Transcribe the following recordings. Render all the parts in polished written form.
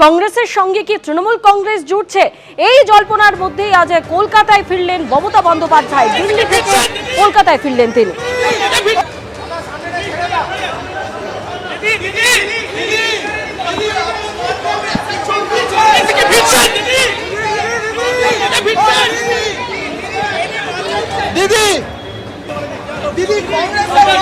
কংগ্রেসের সঙ্গে কি তৃণমূল কংগ্রেস জুড়ছে? এই জল্পনার মধ্যেই আজ কলকাতায় ফিরলেন মমতা বন্দ্যোপাধ্যায়। দিল্লি থেকে কলকাতায় ফিরলেন তিনি। দিদি দিদি কংগ্রেসের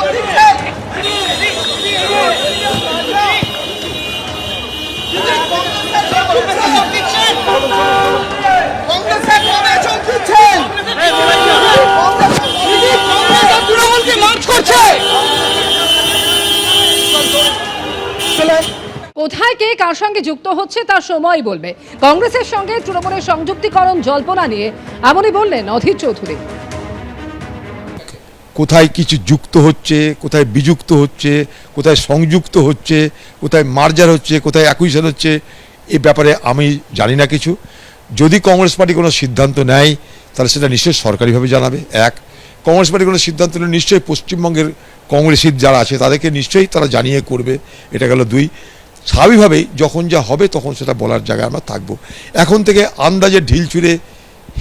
কোথায় কে কার সঙ্গে যুক্ত হচ্ছে তার সময় বলবে। কংগ্রেসের সঙ্গে তৃণমূলের সংযুক্তিকরণ জল্পনা নিয়ে এমনই বললেন অধীর চৌধুরী। কোথায় কিছু যুক্ত হচ্ছে, কোথায় বিযুক্ত হচ্ছে, কোথায় সংযুক্ত হচ্ছে, কোথায় মার্জার হচ্ছে, কোথায় অ্যাকুইশন হচ্ছে, এ ব্যাপারে আমি জানি না কিছু। যদি কংগ্রেস পার্টি কোনো সিদ্ধান্ত নেয় তাহলে সেটা নিশ্চয়ই সরকারিভাবে জানাবে। এক, কংগ্রেস পার্টি কোনো সিদ্ধান্ত নিলে নিশ্চয়ই পশ্চিমবঙ্গের কংগ্রেসি যারা আছে তাদেরকে নিশ্চয়ই তারা জানিয়ে করবে। এটা গেল দুই। স্বাভাবিকভাবেই যখন যা হবে তখন সেটা বলার জায়গায় আমরা থাকবো। এখন থেকে আন্দাজে ঢিল ছুঁড়ে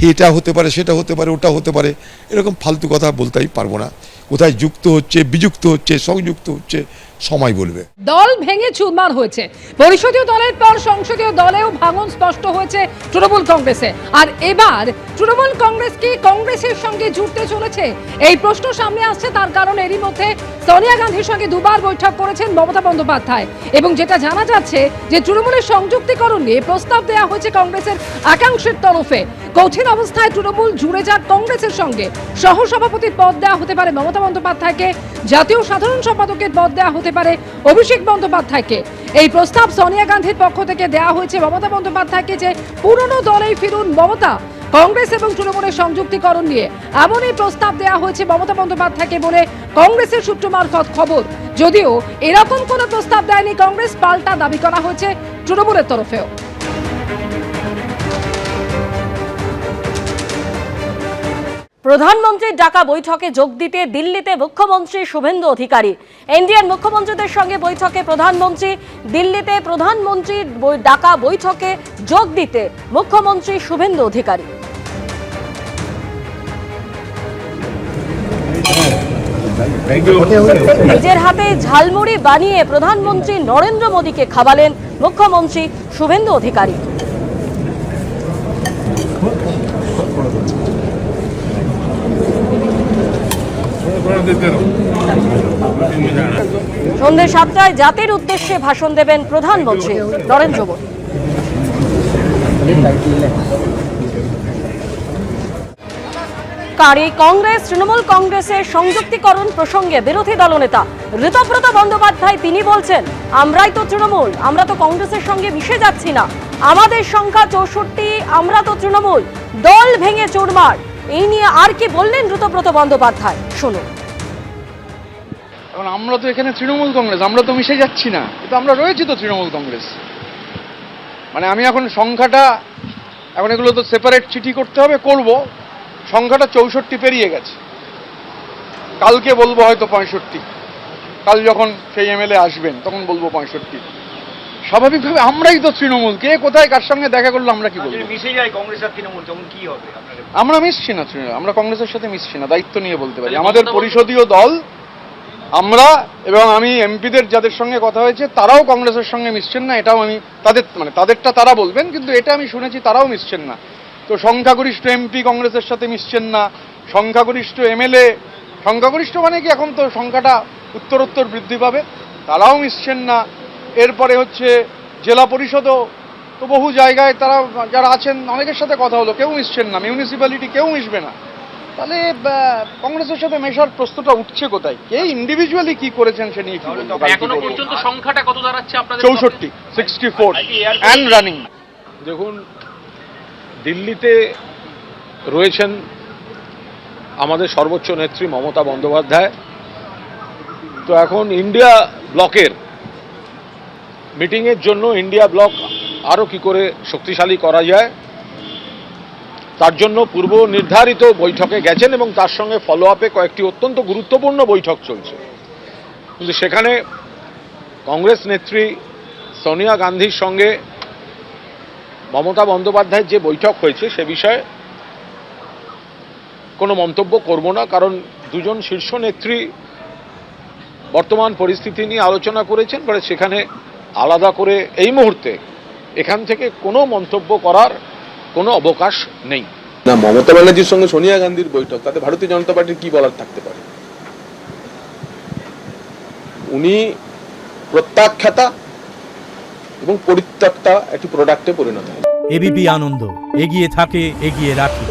এটা হতে পারে, সেটা হতে পারে, ওটা হতে পারে, এরকম ফালতু কথা বলতে আমি পারবো না। কোথায় যুক্ত হচ্ছে, বিযুক্ত হচ্ছে, সংযুক্ত হচ্ছে, সময় বলবে। দল ভেঙে চুরমার হয়েছে পরিষদীয় দলের পর সংসদীয় দলেও ভাঙন স্পষ্ট হয়েছে তৃণমূল কংগ্রেসে। আর এবার তৃণমূল কংগ্রেস কি কংগ্রেসের সঙ্গে জুড়তে চলেছে এই প্রশ্ন সামনে আসছে। তার কারণ এরই মধ্যে সোনিয়া গান্ধীর সঙ্গে দুবার বৈঠক করেছেন মমতা বন্দ্যোপাধ্যায় এবং যেটা জানা যাচ্ছে যে তৃণমূলের সংযুক্তিকরণ নিয়ে প্রস্তাব দেওয়া হয়েছে কংগ্রেসের একাংশের তরফে। কঠিন অবস্থায় তৃণমূল জুড়ে যাক কংগ্রেসের সঙ্গে। সহসভাপতির পদ দেওয়া হতে পারে মমতা বন্দ্যোপাধ্যায়কে, জাতীয় সাধারণ সম্পাদকের পদ দেওয়া হতে পারে অভিষেক বন্দ্যোপাধ্যায়কে। এই প্রস্তাব সোনিয়া গান্ধীর পক্ষ থেকে দেওয়া হয়েছে মমতা বন্দ্যোপাধ্যায়কে যে পুরনো দলেই ফিরুন মমতা। কংগ্রেস এবং তৃণমূলের সংযুক্তিকরণ নিয়ে এমনই প্রস্তাব দেওয়া হয়েছে মমতা বন্দ্যোপাধ্যায়কে বলে কংগ্রেসের সূত্র মারফত খবর। যদিও এরকম কোনো প্রস্তাব দেয়নি কংগ্রেস, পাল্টা দাবি করা হয়েছে তৃণমূলের তরফেও। প্রধানমন্ত্রীর ডাকা বৈঠকে যোগ দিতে দিল্লিতে মুখ্যমন্ত্রী শুভেন্দু অধিকারী। এনডিএর মুখ্যমন্ত্রীদের সঙ্গে বৈঠকে প্রধানমন্ত্রী। দিল্লিতে প্রধানমন্ত্রীর ডাকা বৈঠকে যোগ দিতে মুখ্যমন্ত্রী শুভেন্দু অধিকারী। নিজের হাতে ঝালমুড়ি বানিয়ে প্রধানমন্ত্রী নরেন্দ্র মোদীকে খাওয়ালেন মুখ্যমন্ত্রী শুভেন্দু অধিকারী। সন্ধ্যে 7টায় জাতির উদ্দেশ্যে ভাষণ দেবেন প্রধানমন্ত্রী নরেন্দ্র মোদী। কংগ্রেস তৃণমূল কংগ্রেসের সংযুক্তিকরণ প্রসঙ্গে বিরোধী দলনেতা ঋতব্রত বন্দ্যোপাধ্যায় তিনি বলছেন, আমরাই তো তৃণমূল, আমরা তো কংগ্রেসের সঙ্গে মিশে যাচ্ছি না, আমাদের সংখ্যা 64, আমরা তো তৃণমূল, দল ভেঙে চুরমার। এই নিয়ে আর কি বললেন ঋতব্রত বন্দ্যোপাধ্যায়, শুনুন। এখন আমরা তো এখানে তৃণমূল কংগ্রেস, আমরা তো মিশে যাচ্ছি না, কিন্তু আমরা রয়েছি তো তৃণমূল কংগ্রেস। মানে আমি এখন সংখ্যাটা, এখন এগুলো তো সেপারেট চিঠি করতে হবে, করব। সংখ্যাটা 64 পেরিয়ে গেছে। কালকে বলবো হয়তো 65, কাল যখন সেই এমএলএ আসবেন তখন বলবো 65। স্বাভাবিকভাবে আমরাই তো তৃণমূল, কে কোথায় কার সঙ্গে দেখা করলো আমরা কি বলবো? মিশে যায় কংগ্রেস আর তৃণমূল, তখন কি হবে? আমরা মিশছি না, আমরা কংগ্রেসের সাথে মিশছি না, দায়িত্ব নিয়ে বলতে পারি। আমাদের পরিষদীয় দল, আমরা এবং আমি এমপিদের যাদের সঙ্গে কথা হয়েছে তারাও কংগ্রেসের সঙ্গে মিশছেন না। এটাও আমি তাদেরটা তারা বলবেন, কিন্তু এটা আমি শুনেছি তারাও মিশছেন না। তো সংখ্যাগরিষ্ঠ এমপি কংগ্রেসের সাথে মিশছেন না, সংখ্যাগরিষ্ঠ এমএলএ, সংখ্যাগরিষ্ঠ মানে কি এখন তো সংখ্যাটা উত্তরোত্তর বৃদ্ধি পাবে, তারাও মিশছেন না। এরপরে হচ্ছে জেলা পরিষদও তো বহু জায়গায় তারা যারা আছেন অনেকের সাথে কথা হলো, কেউ মিশছেন না। মিউনিসিপ্যালিটি কেউ মিশবে না। তাহলে কংগ্রেসের সাথে মেশার প্রশ্নটা উঠছে কোথায়? কে ইন্ডিভিজুয়ালি কি করেছেন সে নিয়ে কি বলবো? এখনো পর্যন্ত সংখ্যাটা কত দাঁড়াচ্ছে আপনাদের? 64 অ্যান্ড রানিং। দেখুন, দিল্লিতে রয়েছেন আমাদের সর্বোচ্চ নেত্রী মমতা বন্দ্যোপাধ্যায়। তো এখন ইন্ডিয়া ব্লকের মিটিংয়ের জন্য ইন্ডিয়া ব্লক আরও কি করে শক্তিশালী করা যায় তার জন্য পূর্ব নির্ধারিত বৈঠকে গেছেন এবং তার সঙ্গে ফলো আপে কয়েকটি অত্যন্ত গুরুত্বপূর্ণ বৈঠক চলছে। কিন্তু সেখানে কংগ্রেস নেত্রী সোনিয়া গান্ধীর সঙ্গে মমতা বন্দ্যোপাধ্যায়ের যে বৈঠক হয়েছে সে বিষয়ে কোনো মন্তব্য করব না, কারণ দুজন শীর্ষ নেত্রী বর্তমান পরিস্থিতি নিয়ে আলোচনা করেছেন, ফলে সেখানে আলাদা করে এই মুহূর্তে এখান থেকে কোনো মন্তব্য করার কোনো অবকাশ নেই। না, মমতা ব্যানার্জির সঙ্গে সোনিয়া গান্ধীর বৈঠক, তাতে ভারতীয় জনতা পার্টির কি বলার থাকতে পারে? উনি প্রত্যাখ্যাতা এবং পরিত্যক্তা একটি প্রোডাক্টে পরিণত হয়। এবিপি আনন্দ, এগিয়ে থাকে, এগিয়ে রাখে।